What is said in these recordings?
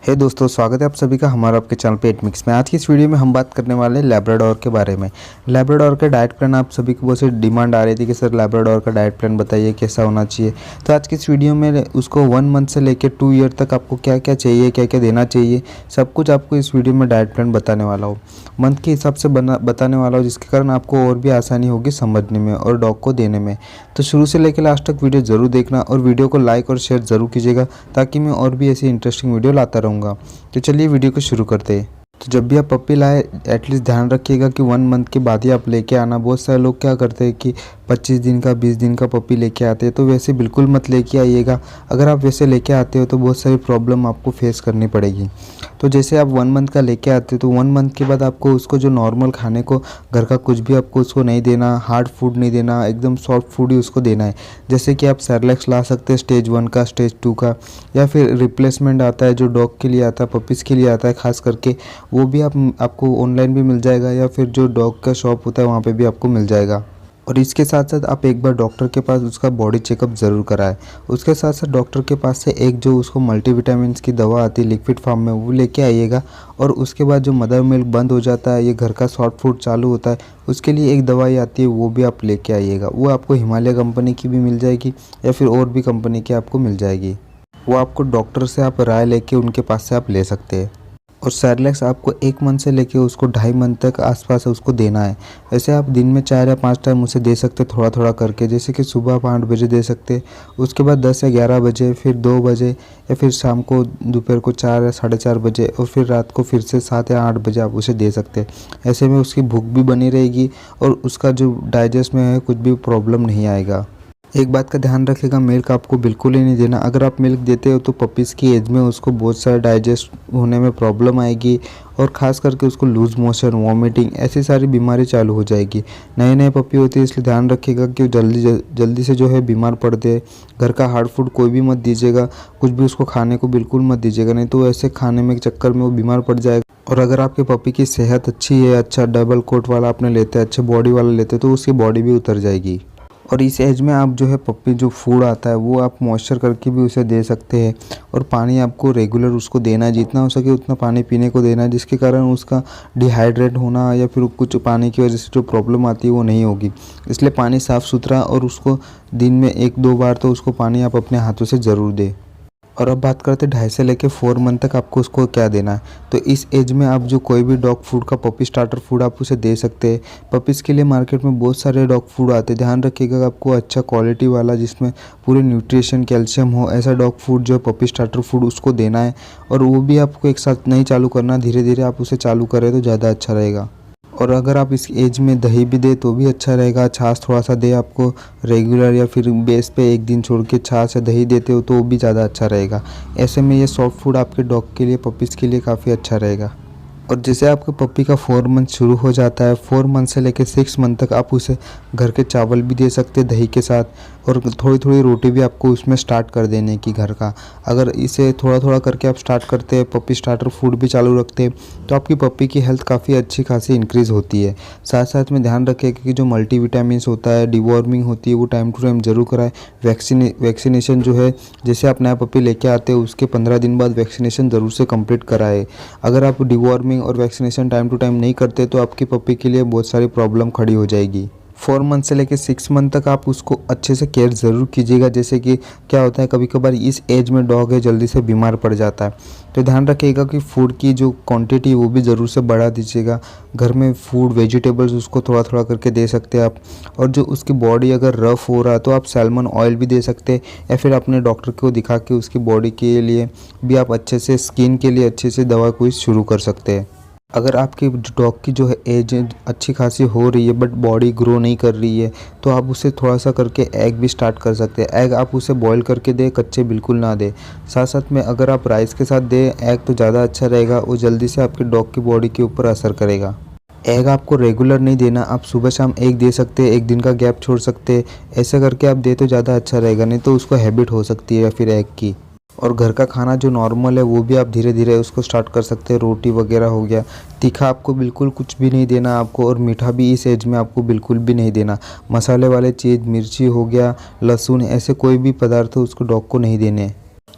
हे दोस्तों, स्वागत है आप सभी का हमारा आपके चैनल पे एट मिक्स में। आज की इस वीडियो में हम बात करने वाले हैं लैब्राडोर के बारे में। लैब्राडोर का डाइट प्लान आप सभी को बहुत सी डिमांड आ रही थी कि सर लैब्राडोर का डाइट प्लान बताइए कैसा होना चाहिए। तो आज की इस वीडियो में उसको 1 मंथ से लेकर 2 ईयर तक आपको क्या क्या चाहिए, क्या क्या देना चाहिए, सब कुछ आपको इस वीडियो में डाइट प्लान बताने वाला हूँ। मंथ के हिसाब से बताने वाला हूँ, जिसके कारण आपको और भी आसानी होगी समझने में और डॉग को देने में। तो शुरू से लेकर लास्ट तक वीडियो ज़रूर देखना और वीडियो को लाइक और शेयर ज़रूर कीजिएगा, ताकि मैं और भी ऐसी इंटरेस्टिंग वीडियो लाता रहूँगा। तो चलिए वीडियो को शुरू करते हैं। तो जब भी आप पप्पी लाए, एटलीस्ट ध्यान रखिएगा कि 1 मंथ के बाद ही आप लेके आना। बहुत सारे लोग क्या करते हैं कि 25 दिन का 20 दिन का पप्पी लेके आते हैं, तो वैसे बिल्कुल मत लेके आइएगा। अगर आप वैसे लेके आते हो तो बहुत सारी प्रॉब्लम आपको फेस करनी पड़ेगी। तो जैसे आप 1 मंथ का लेके आते हो तो 1 मंथ के बाद आपको उसको जो नॉर्मल खाने को, घर का कुछ भी आपको उसको नहीं देना, हार्ड फूड नहीं देना, एकदम सॉफ्ट फूड ही उसको देना है। जैसे कि आप सेरेलैक्स ला सकते हैं स्टेज 1 का, स्टेज 2 का, या फिर रिप्लेसमेंट आता है जो डॉग के लिए आता है, पपीज़ के लिए आता है खास करके, वो भी आपको ऑनलाइन भी मिल जाएगा, या फिर जो डॉग का शॉप होता है वहाँ पे भी आपको मिल जाएगा। और इसके साथ साथ आप एक बार डॉक्टर के पास उसका बॉडी चेकअप ज़रूर कराएं। उसके साथ साथ डॉक्टर के पास से एक जो उसको मल्टीविटामिन्स की दवा आती है लिक्विड फॉर्म में, वो लेके आइएगा। और उसके बाद जो मदर मिल्क बंद हो जाता है, ये घर का सॉफ्ट फूड चालू होता है, उसके लिए एक दवाई आती है, वो भी आप लेके आइएगा। वो आपको हिमालय कंपनी की भी मिल जाएगी, या फिर और भी कंपनी की आपको मिल जाएगी। वो आपको डॉक्टर से आप राय लेके उनके पास से आप ले सकते हैं। और सेरेलैक्स आपको 1 मंथ से लेके उसको 2.5 मंथ तक आसपास उसको देना है। ऐसे आप दिन में 4 या 5 टाइम उसे दे सकते हैं, थोड़ा थोड़ा करके। जैसे कि सुबह आप 8 बजे दे सकते हैं, उसके बाद 10 या 11 बजे, फिर 2 बजे, या फिर शाम को दोपहर को 4 या 4:30 बजे, और फिर रात को फिर से 7 या 8 बजे आप उसे दे सकते हैं। ऐसे में उसकी भूख भी बनी रहेगी और उसका जो डाइजेस्ट में है कुछ भी प्रॉब्लम नहीं आएगा। एक बात का ध्यान रखिएगा, मिल्क आपको बिल्कुल ही नहीं देना। अगर आप मिल्क देते हो तो पपीज़ की एज में उसको बहुत सारा डाइजेस्ट होने में प्रॉब्लम आएगी, और ख़ास करके उसको लूज़ मोशन, वॉमिटिंग, ऐसी सारी बीमारी चालू हो जाएगी। नए नए पपी होती है, इसलिए ध्यान रखिएगा कि जल्दी से जो है बीमार पड़ दे। घर का हार्ड फूड कोई भी मत दीजिएगा, कुछ भी उसको खाने को बिल्कुल मत दीजिएगा, नहीं तो ऐसे खाने में चक्कर में वो बीमार पड़ जाएगा। और अगर आपके पपी की सेहत अच्छी है, अच्छा डबल कोट वाला आपने लेते हैं, अच्छे बॉडी वाला लेते हैं, तो उसकी बॉडी भी उतर जाएगी। और इस एज में आप जो है पप्पी जो फूड आता है वो आप मॉइस्चर करके भी उसे दे सकते हैं। और पानी आपको रेगुलर उसको देना है, जितना हो सके उतना पानी पीने को देना है, जिसके कारण उसका डिहाइड्रेट होना या फिर कुछ पानी की वजह से जो प्रॉब्लम आती है वो नहीं होगी। इसलिए पानी साफ़ सुथरा, और उसको दिन में 1-2 बार तो उसको पानी आप अपने हाथों से ज़रूर दें। और अब बात करते हैं 2.5 से लेकर 4 मंथ तक आपको उसको क्या देना है। तो इस एज में आप जो कोई भी डॉग फूड का पपी स्टार्टर फूड आप उसे दे सकते हैं। पपीज़ के लिए मार्केट में बहुत सारे डॉग फूड आते हैं, ध्यान रखिएगा आपको अच्छा क्वालिटी वाला जिसमें पूरे न्यूट्रिशन, कैल्शियम हो, ऐसा डॉग फूड जो पपी स्टार्टर फूड उसको देना है। और वो भी आपको एक साथ नहीं चालू करना, धीरे धीरे आप उसे चालू करें तो ज़्यादा अच्छा रहेगा। और अगर आप इस एज में दही भी दे तो भी अच्छा रहेगा। छाछ थोड़ा सा दे आपको रेगुलर, या फिर बेस पे एक दिन छोड़ के छाछ या दही देते हो तो वो भी ज़्यादा अच्छा रहेगा। ऐसे में ये सॉफ्ट फूड आपके डॉग के लिए, पपीज़ के लिए काफ़ी अच्छा रहेगा। और जैसे आपके पपी का 4 मंथ शुरू हो जाता है, 4 मंथ से लेकर 6 मंथ तक आप उसे घर के चावल भी दे सकते हैं दही के साथ, और थोड़ी थोड़ी रोटी भी आपको उसमें स्टार्ट कर देने की घर का। अगर इसे थोड़ा थोड़ा करके आप स्टार्ट करते हैं, पपी स्टार्टर फूड भी चालू रखते हैं, तो आपकी पपी की हेल्थ काफ़ी अच्छी खासी इंक्रीज़ होती है। साथ साथ में ध्यान रखिएगा कि जो मल्टीविटामिन्स होता है, डिवॉर्मिंग होती है, वो टाइम टू टाइम ज़रूर कराएं। वैक्सीनेशन जो है, जैसे आप नया पपी लेके आते हो उसके 15 दिन बाद वैक्सीनेशन ज़रूर से कंप्लीट कराएं। अगर आप डिवॉर्मिंग और वैक्सीनेशन टाइम टू टाइम नहीं करते तो आपकी पपी के लिए बहुत सारी प्रॉब्लम खड़ी हो जाएगी। 4 मंथ से लेकर 6 मंथ तक आप उसको अच्छे से केयर ज़रूर कीजिएगा। जैसे कि क्या होता है, कभी कभार इस एज में डॉग है जल्दी से बीमार पड़ जाता है, तो ध्यान रखिएगा कि फूड की जो क्वांटिटी वो भी ज़रूर से बढ़ा दीजिएगा। घर में फूड, वेजिटेबल्स उसको थोड़ा थोड़ा करके दे सकते हैं आप। और जो उसकी बॉडी अगर रफ़ हो रहा है तो आप सैल्मन ऑयल भी दे सकते हैं, या फिर अपने डॉक्टर को दिखा के उसकी बॉडी के लिए भी आप अच्छे से, स्किन के लिए अच्छे से दवा कोई शुरू कर सकते हैं। अगर आपके डॉग की जो है एज अच्छी खासी हो रही है बट बॉडी ग्रो नहीं कर रही है, तो आप उसे थोड़ा सा करके एग भी स्टार्ट कर सकते हैं। एग आप उसे बॉईल करके दें, कच्चे बिल्कुल ना दें। साथ साथ में अगर आप राइस के साथ दें एग तो ज़्यादा अच्छा रहेगा, वो जल्दी से आपके डॉग की बॉडी के ऊपर असर करेगा। एग आपको रेगुलर नहीं देना, आप सुबह शाम एग दे सकते हैं, 1 दिन का गैप छोड़ सकते हैं। ऐसा करके आप दे तो ज़्यादा अच्छा रहेगा, नहीं तो उसको हैबिट हो सकती है या फिर एग की। और घर का खाना जो नॉर्मल है वो भी आप धीरे धीरे उसको स्टार्ट कर सकते हैं। रोटी वगैरह हो गया, तीखा आपको बिल्कुल कुछ भी नहीं देना आपको, और मीठा भी इस एज में आपको बिल्कुल भी नहीं देना। मसाले वाले चीज़, मिर्ची हो गया, लहसुन, ऐसे कोई भी पदार्थ उसको डॉग को नहीं देने।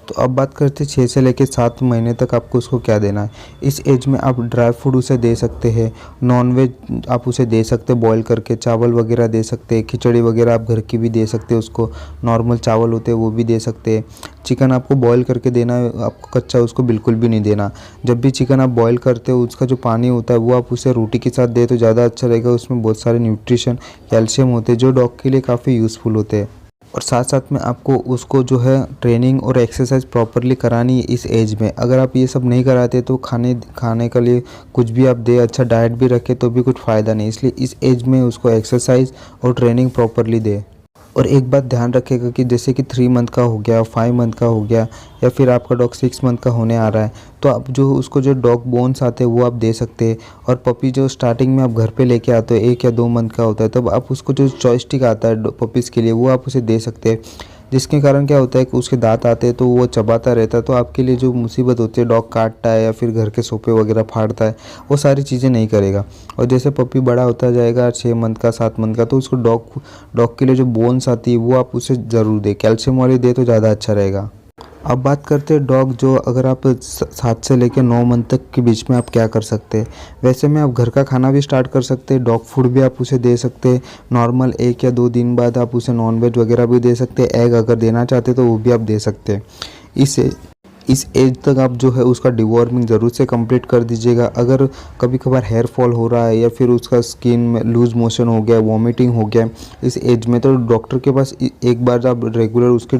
तो अब बात करते हैं 6 से लेकर 7 महीने तक आपको उसको क्या देना है। इस एज में आप ड्राई फूड उसे दे सकते हैं, नॉन-वेज आप उसे दे सकते हैं बॉयल करके, चावल वगैरह दे सकते हैं, खिचड़ी वगैरह आप घर की भी दे सकते हैं उसको, नॉर्मल चावल होते हैं वो भी दे सकते हैं। चिकन आपको बॉयल करके देना है, आपको कच्चा उसको बिल्कुल भी नहीं देना। जब भी चिकन आप बॉयल करते हो उसका जो पानी होता है वो आप उसे रोटी के साथ दें तो ज़्यादा अच्छा रहेगा। उसमें बहुत सारे न्यूट्रिशन, कैल्शियम होते हैं जो डॉग के लिए काफ़ी यूज़फुल होते हैं। और साथ साथ में आपको उसको जो है ट्रेनिंग और एक्सरसाइज प्रॉपरली करानी है इस एज में। अगर आप ये सब नहीं कराते तो खाने के लिए कुछ भी आप दे, अच्छा डाइट भी रखें तो भी कुछ फ़ायदा नहीं। इसलिए इस एज में उसको एक्सरसाइज और ट्रेनिंग प्रॉपरली दे। और एक बात ध्यान रखिएगा कि जैसे कि 3 मंथ का हो गया, 5 मंथ का हो गया, या फिर आपका डॉग 6 मंथ का होने आ रहा है, तो आप जो उसको जो डॉग बोन्स आते हैं वो आप दे सकते हैं। और पपी जो स्टार्टिंग में आप घर पे लेके आते हो 1 या 2 मंथ का होता है, तब आप उसको जो चॉयस्टिक आता है पपीज़ के लिए वो आप उसे दे सकते हैं। जिसके कारण क्या होता है कि उसके दांत आते हैं तो वो चबाता रहता है, तो आपके लिए जो मुसीबत होती है, डॉग काटता है या फिर घर के सोफे वगैरह फाड़ता है, वो सारी चीज़ें नहीं करेगा। और जैसे पपी बड़ा होता जाएगा 6 मंथ का, 7 मंथ का, तो उसको डॉग के लिए जो बोन्स आती है वो आप उसे ज़रूर दें, कैल्शियम वाली दे तो ज़्यादा अच्छा रहेगा। अब बात करते हैं डॉग जो अगर आप 7 से लेकर 9 मंथ तक के बीच में आप क्या कर सकते हैं। वैसे में आप घर का खाना भी स्टार्ट कर सकते हैं, डॉग फूड भी आप उसे दे सकते हैं। नॉर्मल 1 या 2 दिन बाद आप उसे नॉन-वेज वगैरह भी दे सकते हैं। एग अगर देना चाहते हैं तो वो भी आप दे सकते हैं। इस एज तक आप जो है उसका डिवॉर्मिंग ज़रूर से कंप्लीट कर दीजिएगा। अगर कभी कभार हेयर फॉल हो रहा है या फिर उसका स्किन में लूज मोशन हो गया, वॉमिटिंग हो गया इस एज में, तो डॉक्टर के पास एक बार आप रेगुलर उसके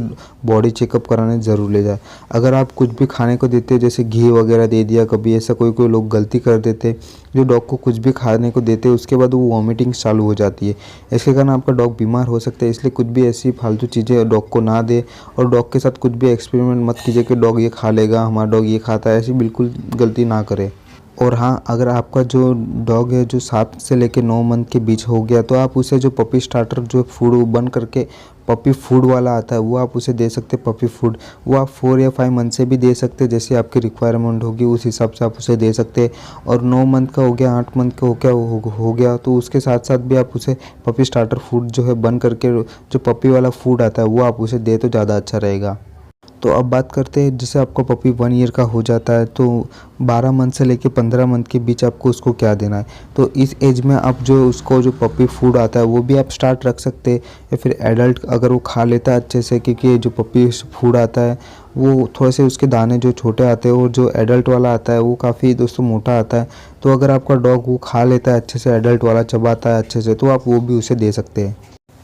बॉडी चेकअप कराने ज़रूर ले जाए। अगर आप कुछ भी खाने को देते हैं, जैसे घी वगैरह दे दिया कभी, ऐसा कोई लोग गलती कर देते, जो डॉग को कुछ भी खाने को देते हैं उसके बाद वो वॉमिटिंग चालू हो जाती है। इसके कारण आपका डॉग बीमार हो सकता है। इसलिए कुछ भी ऐसी फालतू चीज़ें डॉग को ना दे, और डॉग के साथ कुछ भी एक्सपेरिमेंट मत कीजिए कि डॉग ये खा लेगा, हमारा डॉग ये खाता है, ऐसी बिल्कुल गलती ना करें। और हाँ, अगर आपका जो डॉग है जो 7 से लेकर 9 मंथ के बीच हो गया, तो आप उसे जो पपी स्टार्टर जो फूड बन करके पपी फूड वाला आता है वो आप उसे दे सकते हैं। पपी फूड वो आप 4 या 5 मंथ से भी दे सकते हैं, जैसे आपकी रिक्वायरमेंट होगी उस हिसाब से आप उसे दे सकते हैं। और 9 मंथ का हो गया, 8 मंथ का हो गया तो उसके साथ साथ भी आप उसे पपी स्टार्टर फूड जो है बन करके जो पपी वाला फूड आता है वो आप उसे दे तो ज़्यादा अच्छा रहेगा। तो अब बात करते हैं, जैसे आपका पपी 1 ईयर का हो जाता है तो 12 मंथ से लेके 15 मंथ के बीच आपको उसको क्या देना है। तो इस एज में आप जो उसको जो पपी फूड आता है वो भी आप स्टार्ट रख सकते हैं, या फिर एडल्ट अगर वो खा लेता है अच्छे से, क्योंकि जो पपी फूड आता है वो थोड़े से उसके दाने जो छोटे आते हैं, और जो एडल्ट वाला आता है वो काफ़ी दोस्तों मोटा आता है। तो अगर आपका डॉग वो खा लेता है अच्छे से, एडल्ट वाला चबाता है अच्छे से, तो आप वो भी उसे दे सकते हैं।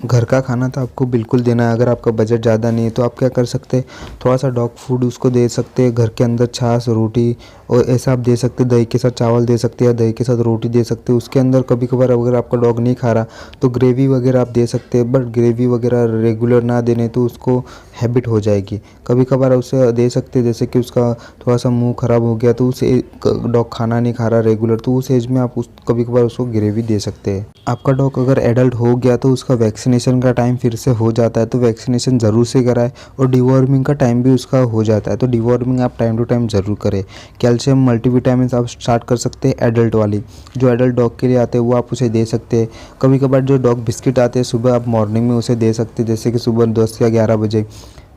घर का खाना तो आपको बिल्कुल देना है। अगर आपका बजट ज़्यादा नहीं है तो आप क्या कर सकते हैं, थोड़ा सा डॉग फूड उसको दे सकते हैं, घर के अंदर छाछ, रोटी और ऐसा आप दे सकते हैं। दही के साथ चावल दे सकते हैं या दही के साथ रोटी दे सकते हैं। उसके अंदर कभी कभार अगर आपका डॉग नहीं खा रहा तो ग्रेवी वगैरह आप दे सकते हैं, बट ग्रेवी वगैरह रेगुलर ना देने तो उसको हैबिट हो जाएगी। कभी कभार उसे दे सकते हैं, जैसे कि उसका थोड़ा सा मुंह ख़राब हो गया तो उसे डॉग खाना नहीं खा रहा रेगुलर, तो उस एज में आप कभी कभार उसको ग्रेवी दे सकते हैं। आपका डॉग अगर एडल्ट हो गया तो उसका वैक्सीनेशन का टाइम फिर से हो जाता है, तो वैक्सीनेशन ज़रूर से कराएं। और डिवॉर्मिंग का टाइम भी उसका हो जाता है, तो डिवॉर्मिंग आप टाइम टू टाइम ज़रूर करें। कैल्शियम मल्टीविटामिन आप स्टार्ट कर सकते हैं एडल्ट वाली, जो एडल्ट डॉग के लिए आते हैं वो आप उसे दे सकते हैं। कभी कभार जो डॉग बिस्किट आते हैं सुबह आप मॉर्निंग में उसे दे सकते हैं, जैसे कि सुबह 10 या 11 बजे।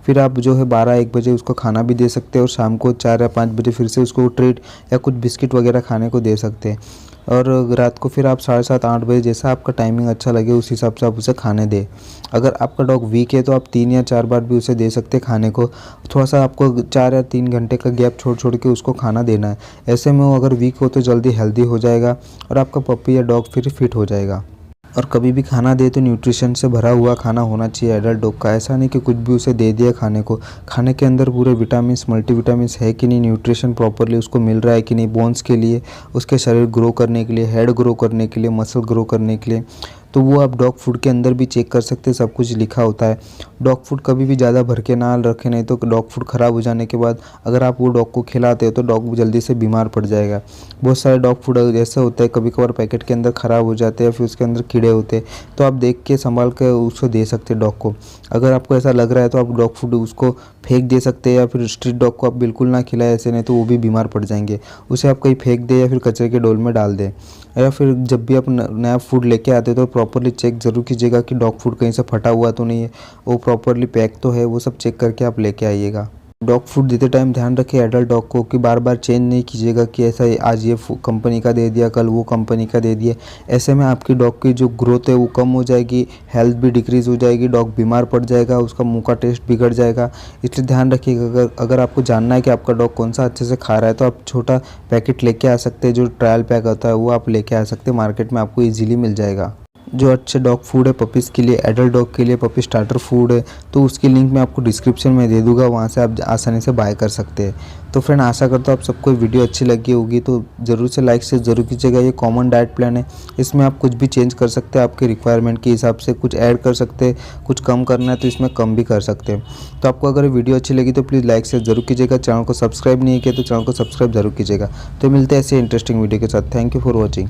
फिर आप जो है 12-1 बजे उसको खाना भी दे सकते हैं, और शाम को 4 या 5 बजे फिर से उसको ट्रीट या कुछ बिस्किट वगैरह खाने को दे सकते हैं। और रात को फिर आप 7:30-8 बजे, जैसा आपका टाइमिंग अच्छा लगे उस हिसाब से आप उसे खाने दें। अगर आपका डॉग वीक है तो आप 3 या 4 बार भी उसे दे सकते हैं खाने को। थोड़ा सा आपको 4 या 3 घंटे का गैप छोड़ छोड़ के उसको खाना देना है। ऐसे में वो अगर वीक हो तो जल्दी हेल्दी हो जाएगा और आपका पपी या डॉग फिर फिट हो जाएगा। और कभी भी खाना दे तो न्यूट्रिशन से भरा हुआ खाना होना चाहिए एडल्ट डॉग का। ऐसा नहीं कि कुछ भी उसे दे दिया खाने को। खाने के अंदर पूरे विटामिन्स, मल्टीविटामिन्स है कि नहीं, न्यूट्रिशन प्रॉपरली उसको मिल रहा है कि नहीं, बोन्स के लिए, उसके शरीर ग्रो करने के लिए, हेड ग्रो करने के लिए, मसल ग्रो करने के लिए, तो वो आप डॉग फूड के अंदर भी चेक कर सकते हैं। सब कुछ लिखा होता है। डॉग फूड कभी भी ज़्यादा भर के ना रखें, नहीं तो डॉग फूड ख़राब हो जाने के बाद अगर आप वो डॉग को खिलाते हो तो डॉग जल्दी से बीमार पड़ जाएगा। बहुत सारे डॉग फूड ऐसा होता है, कभी कभार पैकेट के अंदर ख़राब हो जाते हैं, फिर उसके अंदर कीड़े होते हैं, तो आप देख के संभाल कर उसको दे सकते हैं डॉग को। अगर आपको ऐसा लग रहा है तो आप डॉग फूड उसको फेंक दे सकते हैं, या फिर स्ट्रीट डॉग को आप बिल्कुल ना खिलाएं, ऐसे नहीं तो वो भी बीमार पड़ जाएंगे। उसे आप कहीं फेंक दें या फिर कचरे के डोल में डाल दें। या फिर जब भी आप नया फूड लेके आते हो तो प्रॉपरली चेक ज़रूर कीजिएगा कि डॉग फूड कहीं से फटा हुआ तो नहीं है, वो प्रॉपरली पैक तो है, वो सब चेक करके आप लेके आइएगा। डॉग फूड देते टाइम ध्यान रखिए एडल्ट डॉग को कि बार बार चेंज नहीं कीजिएगा कि ऐसा आज ये कंपनी का दे दिया, कल वो कंपनी का दे दिया। ऐसे में आपकी डॉग की जो ग्रोथ है वो कम हो जाएगी, हेल्थ भी डिक्रीज़ हो जाएगी, डॉग बीमार पड़ जाएगा, उसका मुंह का टेस्ट बिगड़ जाएगा। इसलिए ध्यान रखिएगा। अगर आपको जानना है कि आपका डॉग कौन सा अच्छे से खा रहा है तो आप छोटा पैकेट लेके आ सकते हैं, जो ट्रायल पैक होता है वो आप लेके आ सकते हैं, मार्केट में आपको ईजिली मिल जाएगा। जो अच्छे डॉग फूड है पपीज़ के लिए, एडल्ट डॉग के लिए पपी स्टार्टर फूड है, तो उसकी लिंक मैं आपको डिस्क्रिप्शन में दे दूंगा, वहाँ से आप आसानी से बाय कर सकते हैं। तो फ्रेंड आशा करता हूँ आप सबको वीडियो अच्छी लगी होगी, तो ज़रूर से लाइक से ज़रूर कीजिएगा। ये कॉमन डाइट प्लान है, इसमें आप कुछ भी चेंज कर सकते हैं, आपके रिक्वायरमेंट के हिसाब से कुछ ऐड कर सकते हैं, कुछ कम करना है तो इसमें कम भी कर सकते हैं। तो आपको अगर वीडियो अच्छी लगी तो प्लीज़ लाइक से ज़रूर कीजिएगा। चैनल को सब्सक्राइब नहीं किया तो चैनल को सब्सक्राइब जरूर कीजिएगा। तो मिलते हैं ऐसे इंटरेस्टिंग वीडियो के साथ। Thank you for watching.